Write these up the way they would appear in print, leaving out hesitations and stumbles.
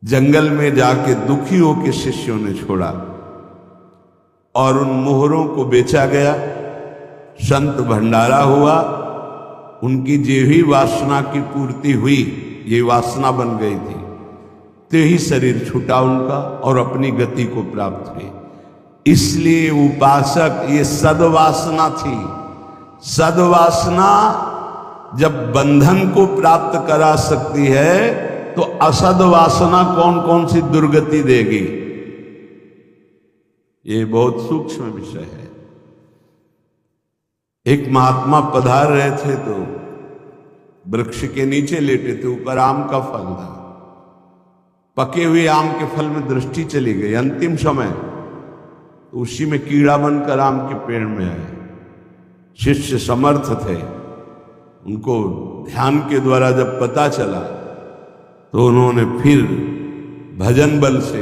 जंगल में जाके दुखी होकर शिष्यों ने छोड़ा और उन मोहरों को बेचा गया। संत भंडारा हुआ, उनकी जो ही वासना की पूर्ति हुई, ये वासना बन गई थी, तो ही शरीर छूटा उनका और अपनी गति को प्राप्त हुई। इसलिए उपासक, ये सद्वासना थी। सद्वासना जब बंधन को प्राप्त करा सकती है तो असद वासना कौन कौन सी दुर्गति देगी, ये बहुत सूक्ष्म विषय है। एक महात्मा पधार रहे थे तो वृक्ष के नीचे लेटे थे, ऊपर आम का फल था। पके हुए आम के फल में दृष्टि चली गई, अंतिम समय तो उसी में कीड़ा बनकर आम के पेड़ में आए। शिष्य समर्थ थे, उनको ध्यान के द्वारा जब पता चला तो उन्होंने फिर भजन बल से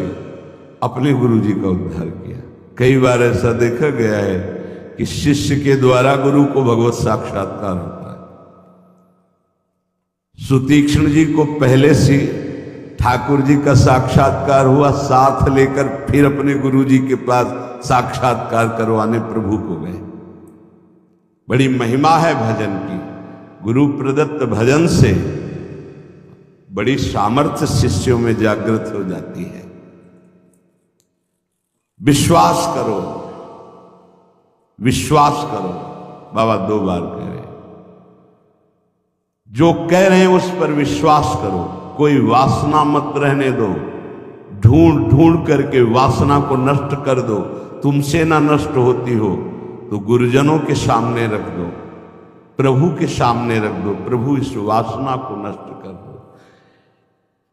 अपने गुरु जी का उद्धार किया। कई बार ऐसा देखा गया है कि शिष्य के द्वारा गुरु को भगवत साक्षात्कार होता है। सुतीक्ष्ण जी को पहले से ठाकुर जी का साक्षात्कार हुआ, साथ लेकर फिर अपने गुरु जी के पास साक्षात्कार करवाने प्रभु को गए। बड़ी महिमा है भजन की। गुरु प्रदत्त भजन से बड़ी सामर्थ्य शिष्यों में जागृत हो जाती है। विश्वास करो, विश्वास करो, बाबा 2 बार कह रहे। जो कह रहे हैं उस पर विश्वास करो। कोई वासना मत रहने दो, ढूंढ ढूंढ करके वासना को नष्ट कर दो। तुमसे ना नष्ट होती हो तो गुरुजनों के सामने रख दो, प्रभु के सामने रख दो। प्रभु इस वासना को नष्ट कर दो।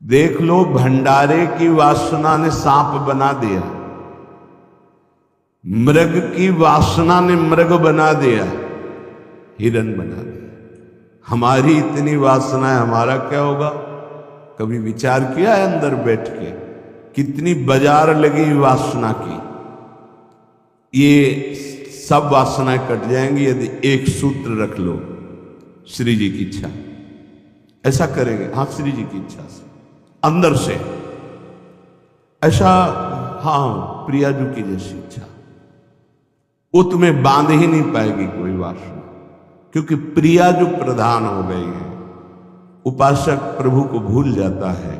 देख लो, भंडारे की वासना ने सांप बना दिया, मृग की वासना ने मृग बना दिया, हिरण बना दिया। हमारी इतनी वासना है, हमारा क्या होगा? कभी विचार किया है अंदर बैठ के? कितनी बाजार लगी वासना की। ये सब वासनाएं कट जाएंगी यदि एक सूत्र रख लो, श्री जी की इच्छा। ऐसा करेंगे, हाँ, श्री जी की इच्छा से, अंदर से ऐसा, हाँ, प्रियाजू की जैसी इच्छा। वो तुम्हें बांध ही नहीं पाएगी कोई वासना, क्योंकि प्रियाजू प्रधान हो गई है। उपासक प्रभु को भूल जाता है।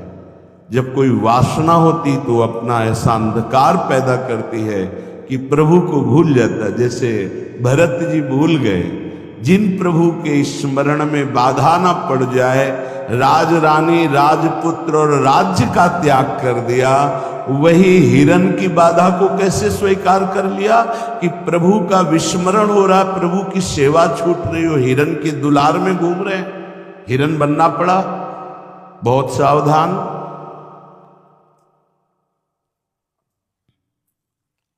जब कोई वासना होती तो अपना ऐसा अंधकार पैदा करती है कि प्रभु को भूल जाता। जैसे भरत जी भूल गए, जिन प्रभु के स्मरण में बाधा ना पड़ जाए, राज रानी, राजपुत्र और राज्य का त्याग कर दिया। वही हिरण की बाधा को कैसे स्वीकार कर लिया कि प्रभु का विस्मरण हो रहा, प्रभु की सेवा छूट रही हो, हिरण के दुलार में घूम रहे हैं। हिरण बनना पड़ा। बहुत सावधान।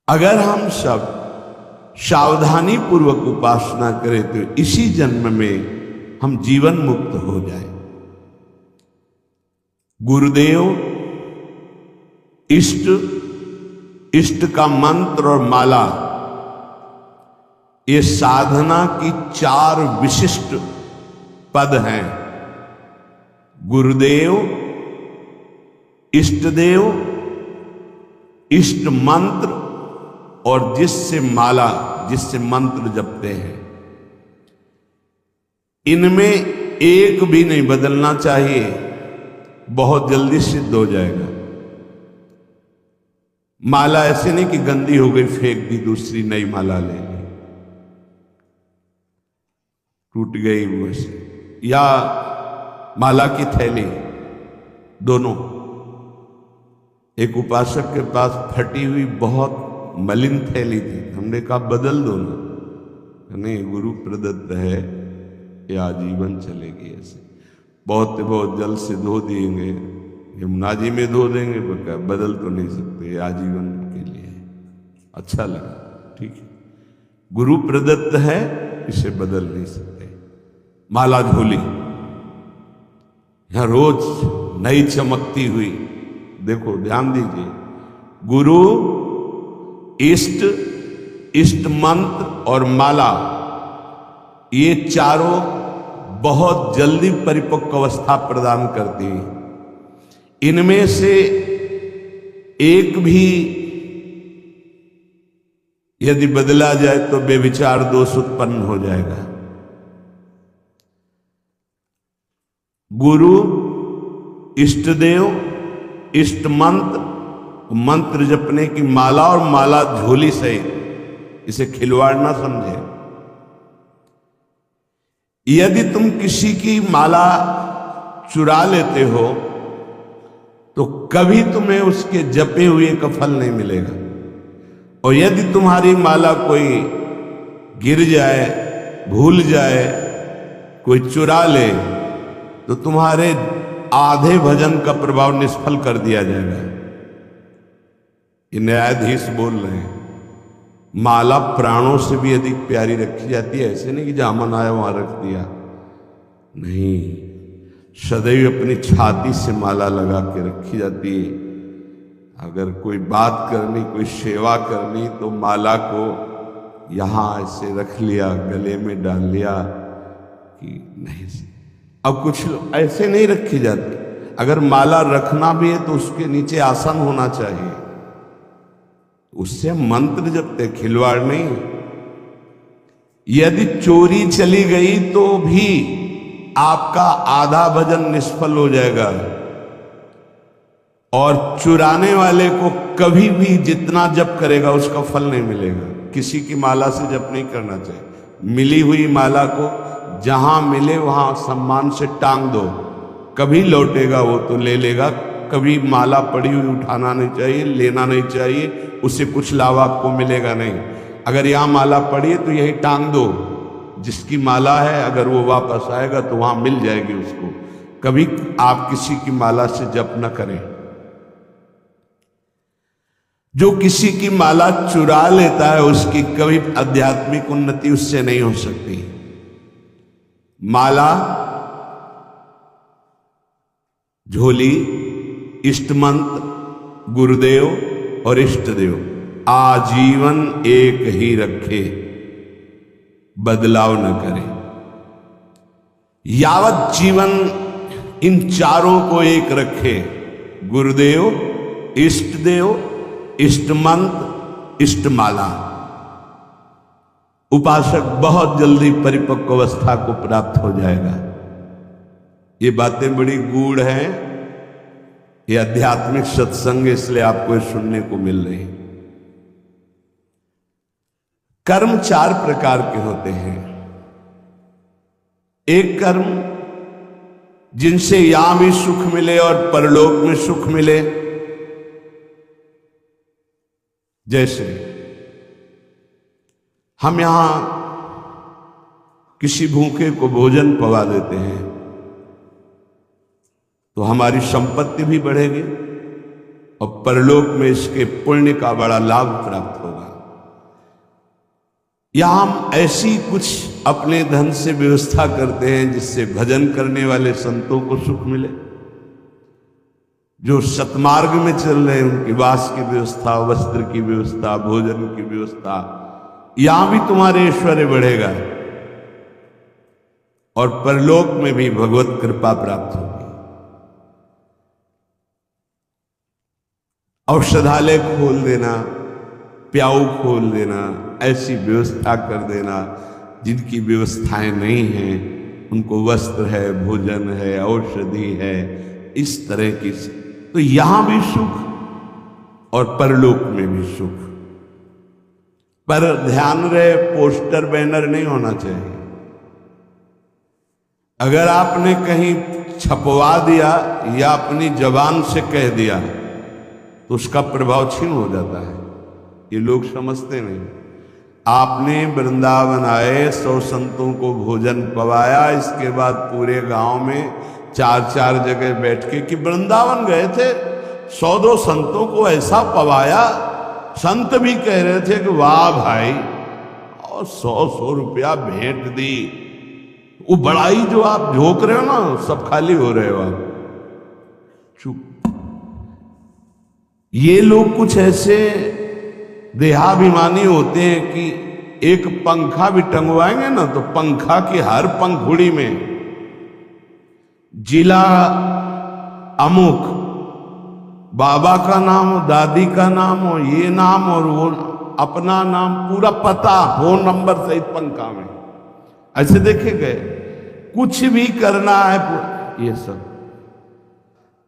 अगर हम सब सावधानी पूर्वक उपासना करें तो इसी जन्म में हम जीवन मुक्त हो जाए। गुरुदेव, इष्ट का मंत्र और माला, ये साधना की 4 विशिष्ट पद हैं। गुरुदेव, इष्टदेव, इष्ट मंत्र और जिससे माला, जिससे मंत्र जपते हैं, इनमें एक भी नहीं बदलना चाहिए। बहुत जल्दी सिद्ध हो जाएगा। माला ऐसे नहीं कि गंदी हो गई फेंक दी, दूसरी नई माला ले ली, टूट गई वो से, या माला की थैली, दोनों। एक उपासक के पास फटी हुई बहुत मलिन थैली थी। हमने कहा बदल दो ना। नहीं, गुरु प्रदत्त है, ये आजीवन चलेगी। ऐसे बहुत जल से धो देंगे, यमुना जी में धो देंगे, बदल तो नहीं सकते, आजीवन के लिए। अच्छा लगा, ठीक है, गुरु प्रदत्त है, इसे बदल नहीं सकते। माला झोली, यहां रोज नई चमकती हुई, देखो ध्यान दीजिए, गुरु, इष्ट मंत्र और माला, ये चारों बहुत जल्दी परिपक्व अवस्था प्रदान करती हैं। इनमें से एक भी यदि बदला जाए तो बेविचार दोष उत्पन्न हो जाएगा। गुरु, इष्ट देव, इष्ट मंत्र, मंत्र जपने की माला और माला झोली सहित, इसे खिलवाड़ ना समझे। यदि तुम किसी की माला चुरा लेते हो तो कभी तुम्हें उसके जपे हुए का फल नहीं मिलेगा। और यदि तुम्हारी माला कोई गिर जाए, भूल जाए, कोई चुरा ले, तो तुम्हारे आधे भजन का प्रभाव निष्फल कर दिया जाएगा। ये न्यायाधीश बोल रहे हैं। माला प्राणों से भी अधिक प्यारी रखी जाती है। ऐसे नहीं कि जहां मन आया वहां रख दिया, नहीं, सदैव अपनी छाती से माला लगा के रखी जाती है। अगर कोई बात करनी, कोई सेवा करनी, तो माला को यहां ऐसे रख लिया, गले में डाल लिया कि नहीं। अब कुछ लोग ऐसे नहीं रखी जाती। अगर माला रखना भी है तो उसके नीचे आसन होना चाहिए, उससे मंत्र जपते, खिलवाड़ नहीं। यदि चोरी चली गई तो भी आपका आधा भजन निष्फल हो जाएगा। और चुराने वाले को कभी भी जितना जप करेगा उसका फल नहीं मिलेगा। किसी की माला से जप नहीं करना चाहिए। मिली हुई माला को जहां मिले वहां सम्मान से टांग दो, कभी लौटेगा वो तो ले लेगा। कभी माला पड़ी हुई उठाना नहीं चाहिए, लेना नहीं चाहिए, उससे कुछ लाभ आपको मिलेगा नहीं। अगर यहां माला पड़ी है तो यही टांग दो। जिसकी माला है अगर वो वापस आएगा तो वहां मिल जाएगी उसको। कभी आप किसी की माला से जप न करें। जो किसी की माला चुरा लेता है उसकी कभी आध्यात्मिक उन्नति उससे नहीं हो सकती। माला, झोली, इष्ट मंत्र, गुरुदेव और इष्ट देव आजीवन एक ही रखे, बदलाव न करे। यावत जीवन इन चारों को एक रखे, गुरुदेव, इष्ट देव, इष्ट मंत्र, इष्ट माला। उपासक बहुत जल्दी परिपक्व अवस्था को प्राप्त हो जाएगा। ये बातें बड़ी गूढ़ हैं, ये आध्यात्मिक सत्संग, इसलिए आपको ये सुनने को मिल रही। कर्म 4 प्रकार के होते हैं। एक कर्म जिनसे यहां भी सुख मिले और परलोक में सुख मिले, जैसे हम यहां किसी भूखे को भोजन पवा देते हैं तो हमारी संपत्ति भी बढ़ेगी और परलोक में इसके पुण्य का बड़ा लाभ प्राप्त होगा। या हम ऐसी कुछ अपने धन से व्यवस्था करते हैं जिससे भजन करने वाले संतों को सुख मिले। जो सतमार्ग में चल रहे हैं उनकी वास की व्यवस्था, वस्त्र की व्यवस्था, भोजन की व्यवस्था, यहां भी तुम्हारे ऐश्वर्य बढ़ेगा और परलोक में भी भगवत कृपा प्राप्त होगी। औषधालय खोल देना, प्याऊ खोल देना, ऐसी व्यवस्था कर देना जिनकी व्यवस्थाएं नहीं हैं, उनको वस्त्र है, भोजन है, औषधि है, इस तरह की, तो यहां भी सुख और परलोक में भी सुख। पर ध्यान रहे, पोस्टर बैनर नहीं होना चाहिए। अगर आपने कहीं छपवा दिया या अपनी जबान से कह दिया तो उसका प्रभाव क्षीण हो जाता है। ये लोग समझते नहीं। आपने वृंदावन आए, 100 संतों को भोजन पवाया, इसके बाद पूरे गांव में 4-4 जगह बैठ के कि वृंदावन गए थे, 100-2 संतों को ऐसा पवाया, संत भी कह रहे थे कि वाह भाई, और 100-100 रुपया भेंट दी। वो बड़ाई जो आप झोंक रहे हो ना, सब खाली हो रहे हो आप। चुप। ये लोग कुछ ऐसे देहाभिमानी होते हैं कि एक पंखा भी टंगवाएंगे ना तो पंखा की हर पंखुड़ी में जिला अमुक बाबा का नाम हो, दादी का नाम हो, ये नाम और वो अपना नाम, पूरा पता, फोन नंबर सहित पंखा में ऐसे देखे गए। कुछ भी करना है ये सब।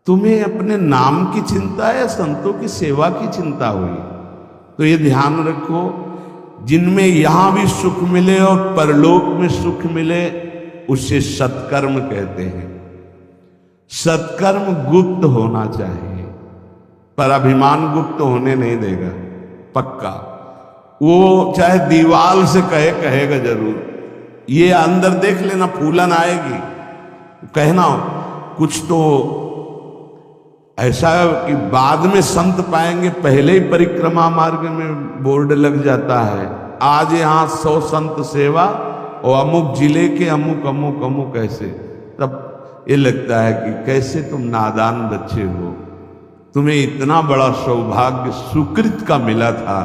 तुम्हें अपने नाम की चिंता है या संतों की सेवा की चिंता हुई? तो ये ध्यान रखो, जिनमें यहां भी सुख मिले और परलोक में सुख मिले उसे सत्कर्म कहते हैं। सत्कर्म गुप्त होना चाहिए, पर अभिमान गुप्त होने नहीं देगा, पक्का। वो चाहे दीवाल से कहेगा जरूर। ये अंदर देख लेना, फूलन आएगी, कहना कुछ तो ऐसा कि बाद में संत पाएंगे, पहले ही परिक्रमा मार्ग में बोर्ड लग जाता है, आज यहाँ 100 संत सेवा और अमुक जिले के अमुक अमुक अमुक ऐसे। तब ये लगता है कि कैसे तुम नादान बच्चे हो, तुम्हें इतना बड़ा सौभाग्य सुकृत का मिला था,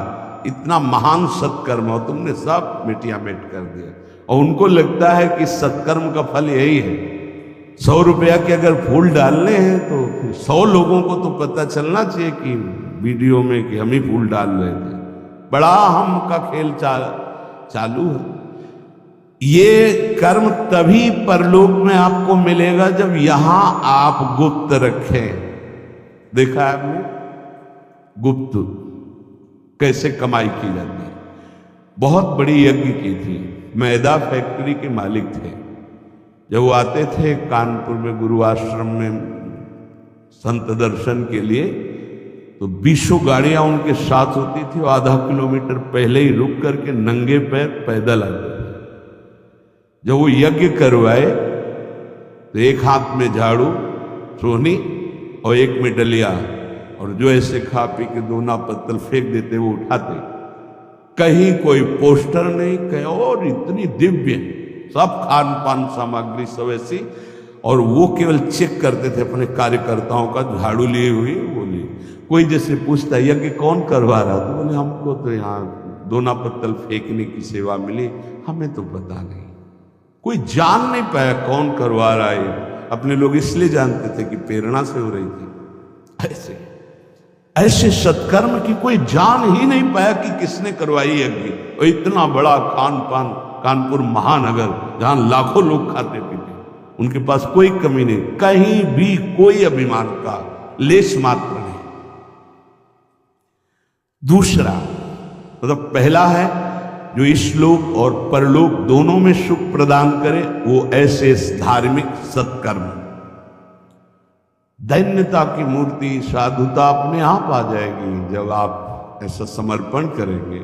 इतना महान सत्कर्म हो, तुमने सब मिटिया मेट कर दिया। और उनको लगता है कि सत्कर्म का फल यही है। 100 रुपया के अगर फूल डालने हैं तो 100 लोगों को तो पता चलना चाहिए कि वीडियो में कि हम ही फूल डाल रहे थे। बड़ा हम का खेल चालू है। ये कर्म तभी परलोक में आपको मिलेगा जब यहां आप गुप्त रखें। देखा है आपने गुप्त कैसे कमाई की जाती है। बहुत बड़ी यज्ञ की थी, मैदा फैक्ट्री के मालिक थे। जब वो आते थे कानपुर में गुरु आश्रम में संत दर्शन के लिए, तो 20 गाड़ियां उनके साथ होती थी। वो आधा किलोमीटर पहले ही रुक करके नंगे पैर पैदल आते थे। जब वो यज्ञ करवाए तो एक हाथ में झाड़ू सोहनी और एक में डलिया, और जो ऐसे खा पी के दोना पत्तल फेंक देते वो उठाते। कहीं कोई पोस्टर नहीं, कहीं और इतनी दिव्य सब खान पान सामग्री सब ऐसी। और वो केवल चेक करते थे अपने कार्यकर्ताओं का, झाड़ू लिए हुई बोली। कोई जैसे पूछता यज्ञ कौन करवा रहा, तो बोले हमको तो यहाँ दोना पत्तल फेंकने की सेवा मिली, हमें तो पता नहीं। कोई जान नहीं पाया कौन करवा रहा है। अपने लोग इसलिए जानते थे कि प्रेरणा से हो रही थी। ऐसे सत्कर्म की कोई जान ही नहीं पाया कि किसने करवाई यज्ञ। और इतना बड़ा खान पान कानपुर महानगर, जहां लाखों लोग खाते पीते, उनके पास कोई कमी नहीं, कहीं भी कोई अभिमान का लेश मात्र नहीं। दूसरा मतलब पहला है जो इस-लोक और परलोक दोनों में सुख प्रदान करे, वो ऐसे धार्मिक सत्कर्म। दैन्यता की मूर्ति, साधुता अपने आप आ जाएगी जब आप ऐसा समर्पण करेंगे।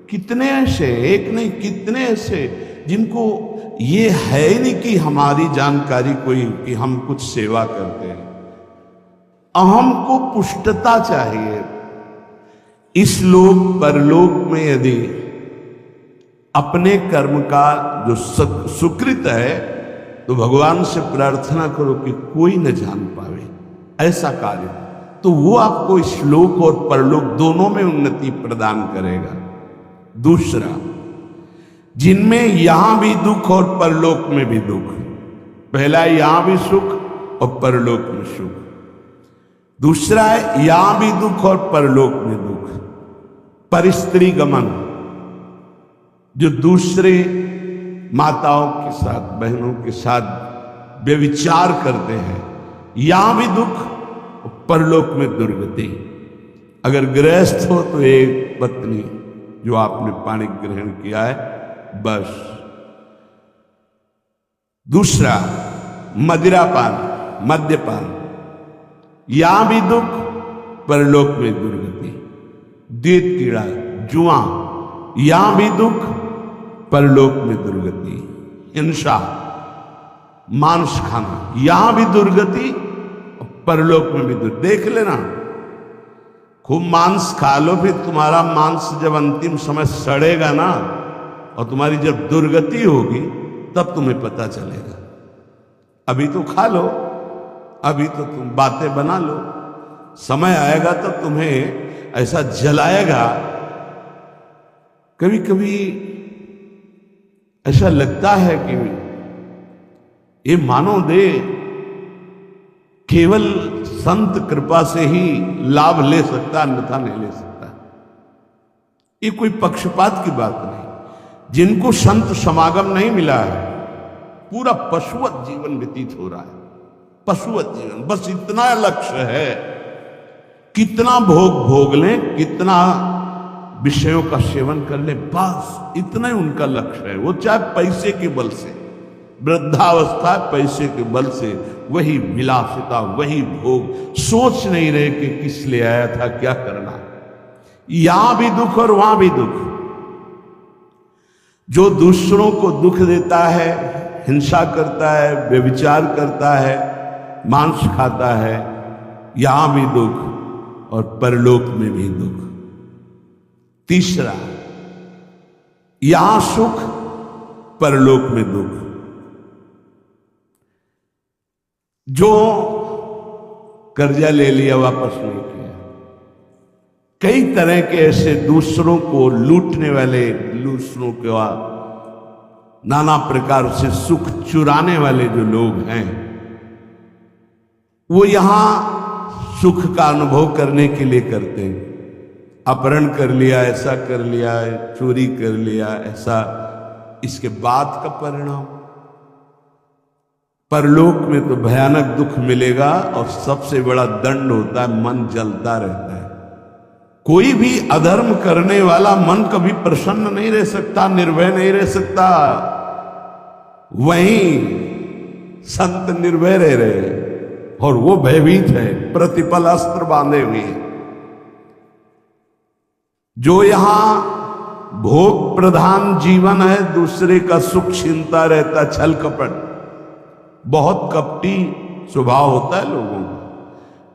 कितने ऐसे, एक नहीं कितने ऐसे जिनको ये है नहीं कि हमारी जानकारी कोई कि हम कुछ सेवा करते हैं। अहम को पुष्टता चाहिए। इस लोक परलोक में यदि अपने कर्म का जो सुकृत है, तो भगवान से प्रार्थना करो कि कोई न जान पावे ऐसा कार्य, तो वो आपको इस लोक और परलोक दोनों में उन्नति प्रदान करेगा। दूसरा, जिनमें यहां भी दुख और परलोक में भी दुख, पहला यहां भी सुख और परलोक में सुख। दूसरा है यहां भी दुख और परलोक में दुख। परिस्त्री गमन, जो दूसरे माताओं के साथ, बहनों के साथ व्यभिचार करते हैं, यहां भी दुख, परलोक में दुर्गति। अगर गृहस्थ हो तो एक पत्नी जो आपने पानी ग्रहण किया है, बस। दूसरा मदिरापान, मद्यपान, यहां भी दुख, परलोक में दुर्गति। देत कीड़ा, जुआ, यहां भी दुख, परलोक में दुर्गति। हिंसा, मांस खाना, यहां भी दुर्गति, परलोक में भी दुर्गति। देख लेना, खूब मांस खा लो, फिर तुम्हारा मांस जब अंतिम समय सड़ेगा ना, और तुम्हारी जब दुर्गति होगी तब तुम्हें पता चलेगा। अभी तो खा लो, अभी तो तुम बातें बना लो, समय आएगा तब तुम्हें ऐसा जलाएगा। कभी कभी ऐसा लगता है कि ये मानो दे केवल संत कृपा से ही लाभ ले सकता, अन्यथा नहीं ले सकता। ये कोई पक्षपात की बात नहीं। जिनको संत समागम नहीं मिला है, पूरा पशुवत जीवन व्यतीत हो रहा है, पशुवत जीवन। बस इतना लक्ष्य है, कितना भोग भोग लें, कितना विषयों का सेवन कर ले, बस इतना ही उनका लक्ष्य है। वो चाहे पैसे के बल से, वृद्धावस्था पैसे के बल से, वही विलासिता, वही भोग, सोच नहीं रहे कि किस लिए आया था, क्या करना। यहां भी दुख और वहां भी दुख। जो दूसरों को दुख देता है, हिंसा करता है, व्यभिचार करता है, मांस खाता है, यहां भी दुख और परलोक में भी दुख। तीसरा, यहां सुख, परलोक में दुख। जो कर्जा ले लिया वापस नहीं किया, कई तरह के ऐसे दूसरों को लूटने वाले, दूसरों के नाना प्रकार से सुख चुराने वाले जो लोग हैं, वो यहां सुख का अनुभव करने के लिए करते हैं। अपहरण कर लिया, ऐसा कर लिया, चोरी कर लिया, ऐसा, इसके बाद का परिणाम परलोक में तो भयानक दुख मिलेगा। और सबसे बड़ा दंड होता है, मन जलता रहता है। कोई भी अधर्म करने वाला मन कभी प्रसन्न नहीं रह सकता, निर्भय नहीं रह सकता। वहीं संत निर्भय रह रहे और वो भयभीत है, प्रतिपल अस्त्र बांधे हुए हैं। जो यहां भोग प्रधान जीवन है, दूसरे का सुख छीनता रहता, छल कपट, बहुत कपटी स्वभाव होता है लोगों का।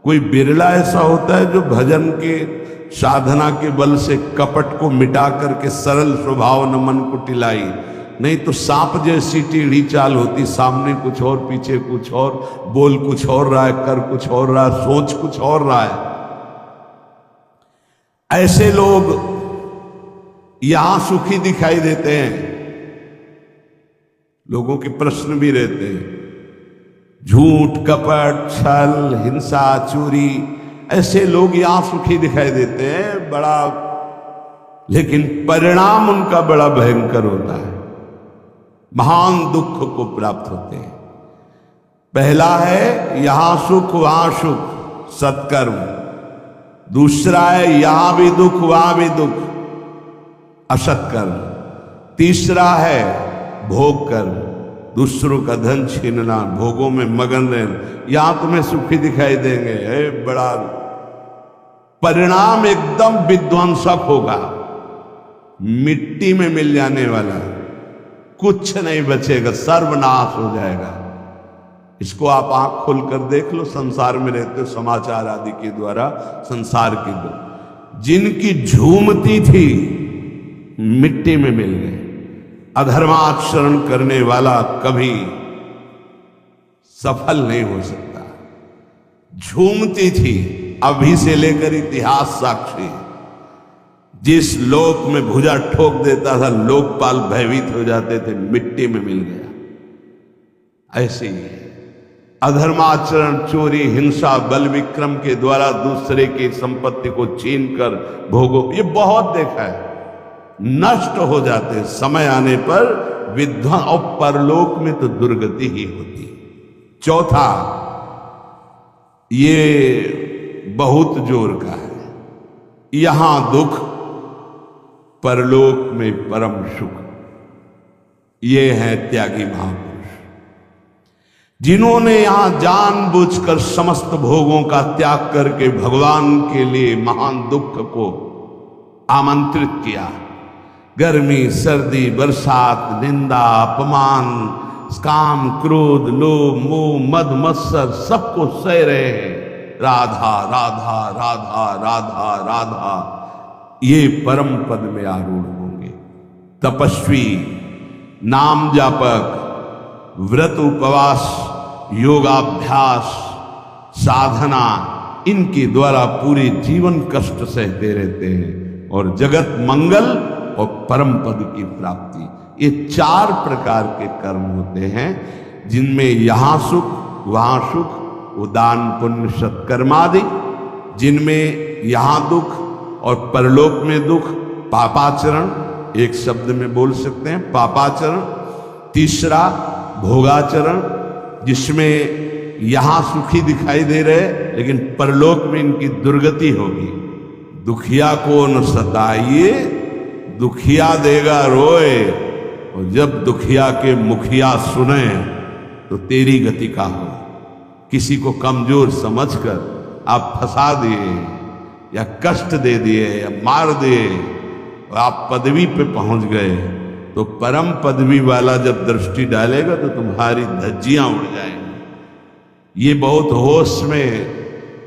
कोई बिरला ऐसा होता है जो भजन के साधना के बल से कपट को मिटा करके सरल स्वभाव न मन को टिलाई। नहीं तो सांप जैसी टेढ़ी चाल होती, सामने कुछ और, पीछे कुछ और, बोल कुछ और रहा है, कर कुछ और रहा है, सोच कुछ और रहा है। ऐसे लोग यहां सुखी दिखाई देते हैं। लोगों के प्रश्न भी रहते हैं, झूठ, कपट, छल, हिंसा, चोरी, ऐसे लोग यहां सुखी दिखाई देते हैं बड़ा, लेकिन परिणाम उनका बड़ा भयंकर होता है, महान दुख को प्राप्त होते हैं। पहला है यहां सुख वहां सुख, सत्कर्म। दूसरा है यहां भी दुख वहां भी दुख, असत्कर्म। तीसरा है भोग कर्म, दूसरों का धन छीनना, भोगों में मगन रहना। यहां तुम्हें सुखी दिखाई देंगे, बड़ा परिणाम एकदम विध्वंसक होगा, मिट्टी में मिल जाने वाला, कुछ नहीं बचेगा, सर्वनाश हो जाएगा। इसको आप आंख खोलकर देख लो, संसार में रहते हो, समाचार आदि के द्वारा संसार के लोग जिनकी झूमती थी मिट्टी में मिल गए। अधर्माचरण करने वाला कभी सफल नहीं हो सकता। झूमती थी, अभी से लेकर इतिहास साक्षी। जिस लोक में भुजा ठोक देता था, लोकपाल भयभीत हो जाते थे, मिट्टी में मिल गया। ऐसे ही है अधर्माचरण, चोरी, हिंसा, बल विक्रम के द्वारा दूसरे की संपत्ति को छीनकर भोगो, ये बहुत देखा है, नष्ट हो जाते समय आने पर विध्वंस, और परलोक में तो दुर्गति ही होती। चौथा, ये बहुत जोर का है, यहां दुख, परलोक में परम सुख। ये है त्यागी महापुरुष, जिन्होंने यहां जानबूझकर समस्त भोगों का त्याग करके भगवान के लिए महान दुख को आमंत्रित किया। गर्मी, सर्दी, बरसात, निंदा, अपमान, काम, क्रोध, लोभ, मोह, मद, मत्सर, सबको सह रहे हैं। राधा राधा राधा राधा राधा, ये परम पद में आरूढ़ होंगे। तपस्वी, नाम जापक, व्रत उपवास, योगाभ्यास, साधना, इनके द्वारा पूरे जीवन कष्ट सहते रहते हैं और जगत मंगल और परम पद की प्राप्ति, ये चार प्रकार के कर्म होते हैं जिनमें यहां सुख वहां सुख, वो दान पुण्य सत्कर्मादि, जिनमें यहां दुख और परलोक में दुख, पापाचरण, एक शब्द में बोल सकते हैं पापाचरण। तीसरा भोगाचरण, जिसमें यहां सुखी दिखाई दे रहे लेकिन परलोक में इनकी दुर्गति होगी। दुखिया को न सताइए, दुखिया देगा रोए, और जब दुखिया के मुखिया सुने तो तेरी गति का हो। किसी को कमजोर समझकर आप फंसा दिए या कष्ट दे दिए या मार दिए और आप पदवी पे पहुंच गए, तो परम पदवी वाला जब दृष्टि डालेगा तो तुम्हारी धज्जियां उड़ जाएंगी। ये बहुत होश में,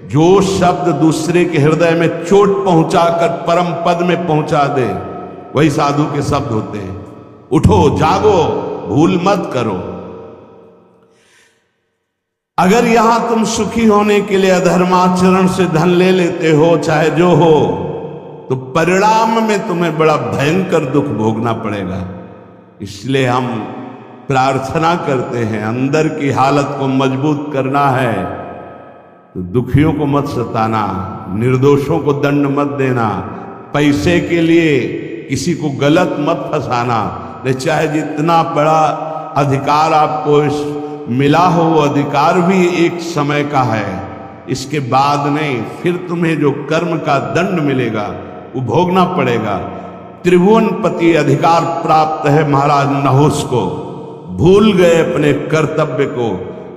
जो शब्द दूसरे के हृदय में चोट पहुंचाकर परम पद में पहुंचा दे, वही साधु के शब्द होते हैं। उठो, जागो, भूल मत करो। अगर यहां तुम सुखी होने के लिए अधर्माचरण से धन ले लेते हो, चाहे जो हो, तो परिणाम में तुम्हें बड़ा भयंकर दुख भोगना पड़ेगा। इसलिए हम प्रार्थना करते हैं, अंदर की हालत को मजबूत करना है तो दुखियों को मत सताना, निर्दोषों को दंड मत देना, पैसे के लिए किसी को गलत मत फंसाना। चाहे जितना बड़ा अधिकार आपको मिला हो, वो अधिकार भी एक समय का है, इसके बाद नहीं। फिर तुम्हें जो कर्म का दंड मिलेगा वो भोगना पड़ेगा। त्रिभुवनपति अधिकार प्राप्त है महाराज नहुस को, भूल गए अपने कर्तव्य को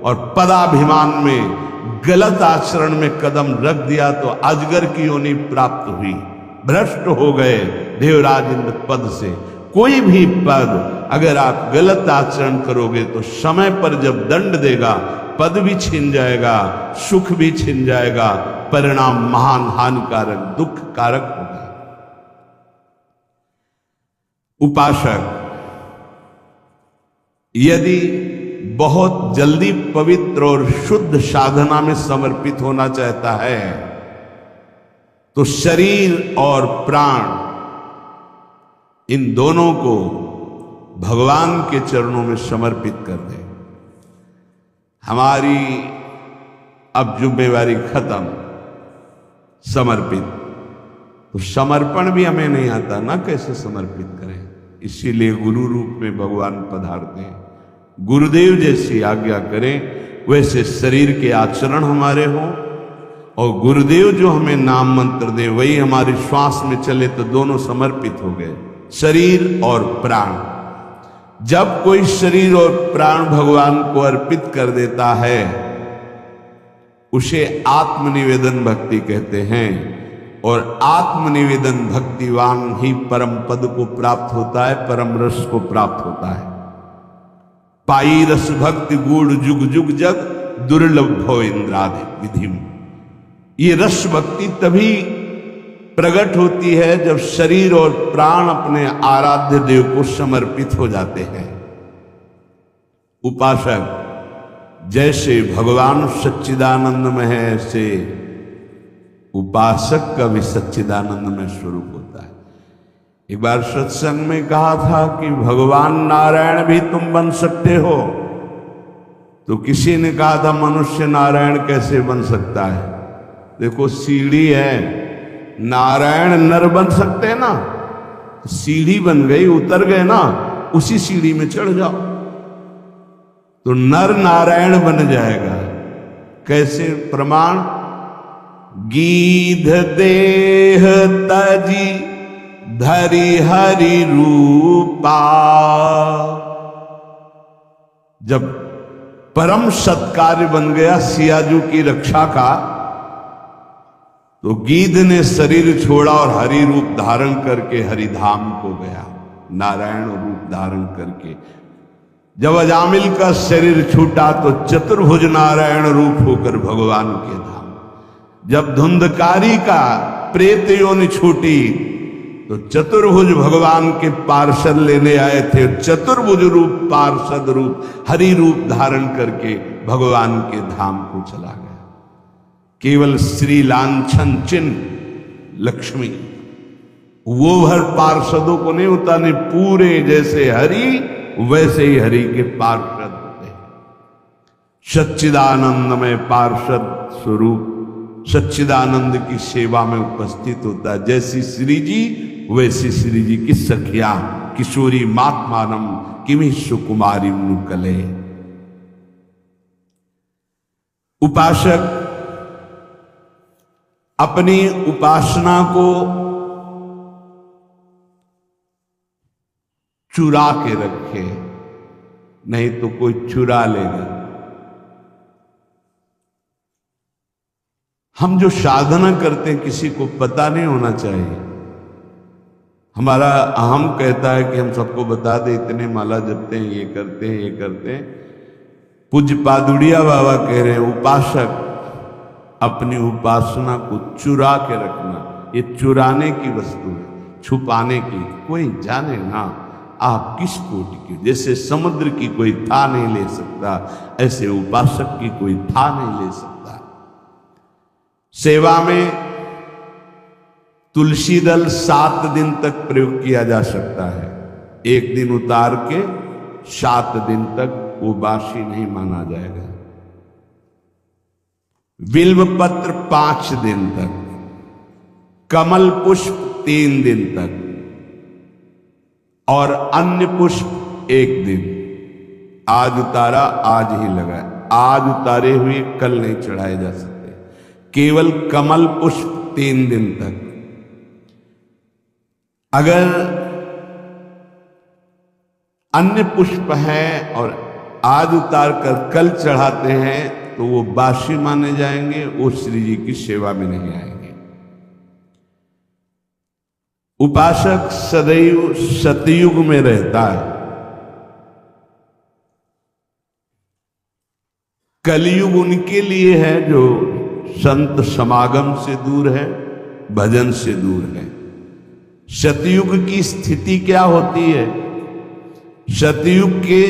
और पदाभिमान में गलत आचरण में कदम रख दिया तो अजगर की योनि प्राप्त हुई, भ्रष्ट हो गए देवराज इंद्र पद से। कोई भी पद अगर आप गलत आचरण करोगे तो समय पर जब दंड देगा, पद भी छिन जाएगा, सुख भी छिन जाएगा, परिणाम महान हानिकारक दुख कारक होगा। उपासक यदि बहुत जल्दी पवित्र और शुद्ध साधना में समर्पित होना चाहता है तो शरीर और प्राण, इन दोनों को भगवान के चरणों में समर्पित कर दे। हमारी अब जिम्मेवारी खत्म, समर्पित। तो समर्पण भी हमें नहीं आता ना, कैसे समर्पित करें। इसीलिए गुरु रूप में भगवान पधारते हैं। गुरुदेव जैसी आज्ञा करें वैसे शरीर के आचरण हमारे हों, और गुरुदेव जो हमें नाम मंत्र दे वही हमारी श्वास में चले, तो दोनों समर्पित हो गए, शरीर और प्राण। जब कोई शरीर और प्राण भगवान को अर्पित कर देता है उसे आत्मनिवेदन भक्ति कहते हैं, और आत्मनिवेदन भक्तिवान ही परम पद को प्राप्त होता है, परम रस को प्राप्त होता है। पाई रस भक्ति गूढ़ जुग जुग जग, दुर्लभ भव इंद्रादि विधिम। ये रस भक्ति तभी प्रकट होती है जब शरीर और प्राण अपने आराध्य देव को समर्पित हो जाते हैं। उपासक जैसे भगवान सच्चिदानंदमय है, ऐसे उपासक का भी सच्चिदानंदमय स्वरूप होता है। एक बार सत्संग में कहा था कि भगवान नारायण भी तुम बन सकते हो, तो किसी ने कहा था मनुष्य नारायण कैसे बन सकता है। देखो सीढ़ी है, नारायण नर बन सकते हैं ना, सीढ़ी बन गई, उतर गए ना, उसी सीढ़ी में चढ़ जाओ तो नर नारायण बन जाएगा। कैसे प्रमाण? गीध देह तजी धरि हरि रूपा। जब परम सत्कार्य बन गया सियाजू की रक्षा का, तो गीध ने शरीर छोड़ा और हरि रूप धारण करके हरिधाम को गया, नारायण रूप धारण करके। जब अजामिल का शरीर छूटा तो चतुर्भुज नारायण रूप होकर भगवान के धाम। जब धुंधकारी का प्रेत योनि छूटी तो चतुर्भुज भगवान के पार्षद लेने आए थे, चतुर्भुज रूप पार्षद रूप हरि रूप धारण करके भगवान के धाम को चला गया। केवल श्री लांछन चिन्ह लक्ष्मी, वो भर पार्षदों को नहीं उतारने, पूरे जैसे हरि वैसे ही हरि के पार्षद होते हैं। सच्चिदानंदमय पार्षद स्वरूप सच्चिदानंद की सेवा में उपस्थित होता है। जैसी श्री जी वैसी श्री जी की सखिया किशोरी मात्मानम किमि सुकुमारी नुकले। उपासक अपनी उपासना को चुरा के रखे, नहीं तो कोई चुरा लेगा। हम जो साधना करते हैं किसी को पता नहीं होना चाहिए। हमारा अहम कहता है कि हम सबको बता दे, इतने माला जपते हैं, ये करते हैं, ये करते हैं। पूज्य पादुड़िया बाबा कह रहे हैं उपासक अपनी उपासना को चुरा के रखना, ये चुराने की वस्तु है, छुपाने की। कोई जाने ना आप किस कोटि के। जैसे समुद्र की कोई था नहीं ले सकता, ऐसे उपासक की कोई था नहीं ले सकता। सेवा में तुलसी दल 7 दिन तक प्रयोग किया जा सकता है। एक दिन उतार के 7 दिन तक वो बासी नहीं माना जाएगा। बिल्व पत्र 5 दिन तक, कमल पुष्प 3 दिन तक और अन्य पुष्प 1 दिन। आज उतारा आज ही लगाए, आज उतारे हुए कल नहीं चढ़ाए जा सकते। केवल कमल पुष्प 3 दिन तक। अगर अन्य पुष्प है और आज उतार कर कल चढ़ाते हैं तो वो बासी माने जाएंगे, वो श्री जी की सेवा में नहीं आएंगे। उपासक सदैव सतयुग में रहता है। कलयुग उनके लिए है जो संत समागम से दूर है, भजन से दूर है। सतयुग की स्थिति क्या होती है? सतयुग के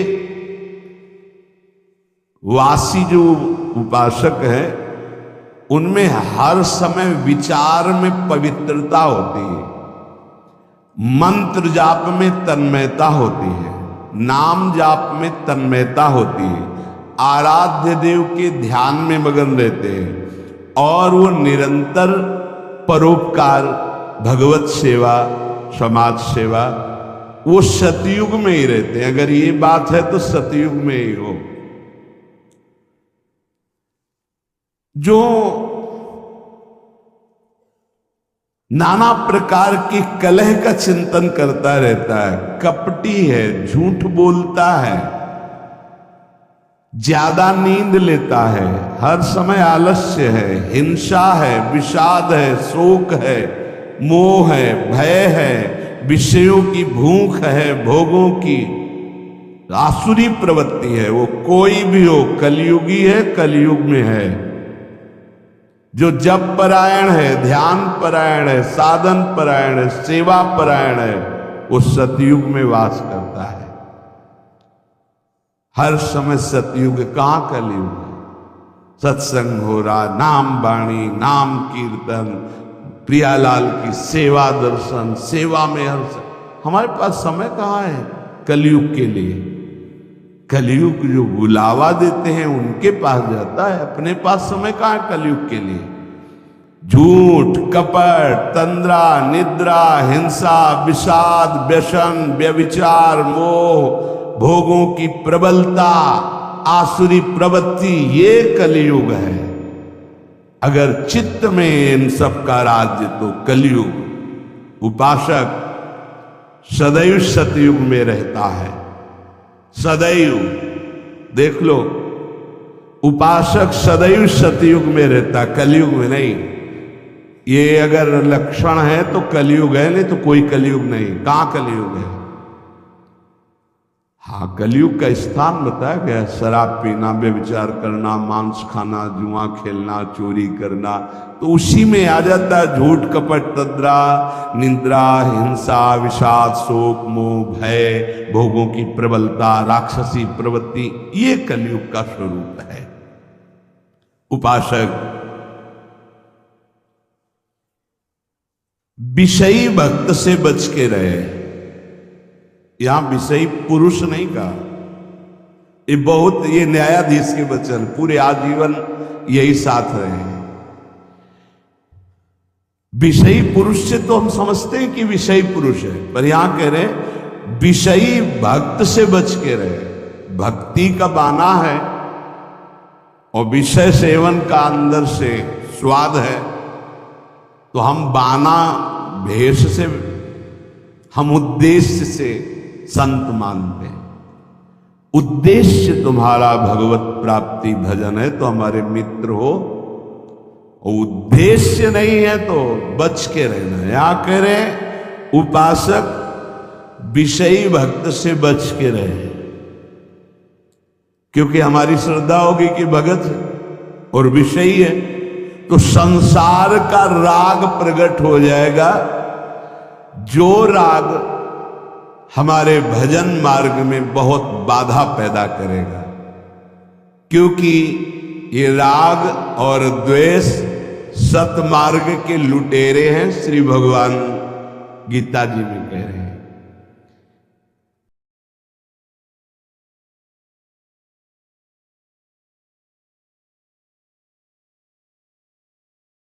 वासी जो उपासक है उनमें हर समय विचार में पवित्रता होती है, मंत्र जाप में तन्मयता होती है, नाम जाप में तन्मयता होती है, आराध्य देव के ध्यान में मगन रहते हैं और वो निरंतर परोपकार, भगवत सेवा, समाज सेवा, वो सतयुग में ही रहते हैं। अगर ये बात है तो सतयुग में ही हो। जो नाना प्रकार की कलह का चिंतन करता रहता है, कपटी है, झूठ बोलता है, ज्यादा नींद लेता है, हर समय आलस्य है, हिंसा है, विषाद है, शोक है, मोह है, भय है, विषयों की भूख है, भोगों की आसुरी प्रवृत्ति है, वो कोई भी हो, कलयुगी है, कलयुग में है। जो जप परायण है, ध्यान परायण है, साधन परायण है, सेवा परायण है, वो सतयुग में वास करता है। हर समय सतयुग, कहां कलयुग है? सत्संग हो रहा, नाम वाणी, नाम कीर्तन, प्रियालाल की सेवा, दर्शन, सेवा में हर हमारे पास समय कहाँ है कलयुग के लिए? कलयुग जो बुलावा देते हैं उनके पास जाता है, अपने पास समय कहाँ है कलयुग के लिए? झूठ, कपट, तंद्रा, निद्रा, हिंसा, विषाद, व्यसन, व्यभिचार, मोह, भोगों की प्रबलता, आसुरी प्रवृत्ति, ये कलयुग है। अगर चित्त में इन सब का राज्य तो कलयुग। उपासक सदैव सतयुग में रहता है, सदैव। देख लो, उपासक सदैव सतयुग में रहता, कलयुग में नहीं। ये अगर लक्षण है तो कलयुग है, नहीं तो कोई कलयुग नहीं। कहां कलयुग है? हाँ, कलयुग का स्थान बताया गया, शराब पीना, व्यभिचार करना, मांस खाना, जुआ खेलना, चोरी करना, तो उसी में आ जाता है झूठ, कपट, तंद्रा, निंद्रा, हिंसा, विषाद, शोक, मोह, भय, भोगों की प्रबलता, राक्षसी प्रवृत्ति, ये कलयुग का स्वरूप है। उपासक विषयी भक्त से बच के रहे। यहां विषयी पुरुष नहीं कहा, ये बहुत, ये न्यायाधीश के वचन पूरे आजीवन यही साथ रहे हैं। विषयी पुरुष से तो हम समझते हैं कि विषयी पुरुष है, पर यहां कह रहे विषयी भक्त से बच के रहे। भक्ति का बाना है और विषय सेवन का अंदर से स्वाद है, तो हम बाना भेष से, हम उद्देश्य से संत मानते हैं। उद्देश्य तुम्हारा भगवत प्राप्ति भजन है तो हमारे मित्र हो, और उद्देश्य नहीं है तो बच के रहना है। यहां कह रहे उपासक विषयी भक्त से बच के रहे, क्योंकि हमारी श्रद्धा होगी कि भगत है और विषयी है तो संसार का राग प्रकट हो जाएगा, जो राग हमारे भजन मार्ग में बहुत बाधा पैदा करेगा। क्योंकि ये राग और द्वेष सतमार्ग के लुटेरे हैं, श्री भगवान गीता जी में कह रहे हैं।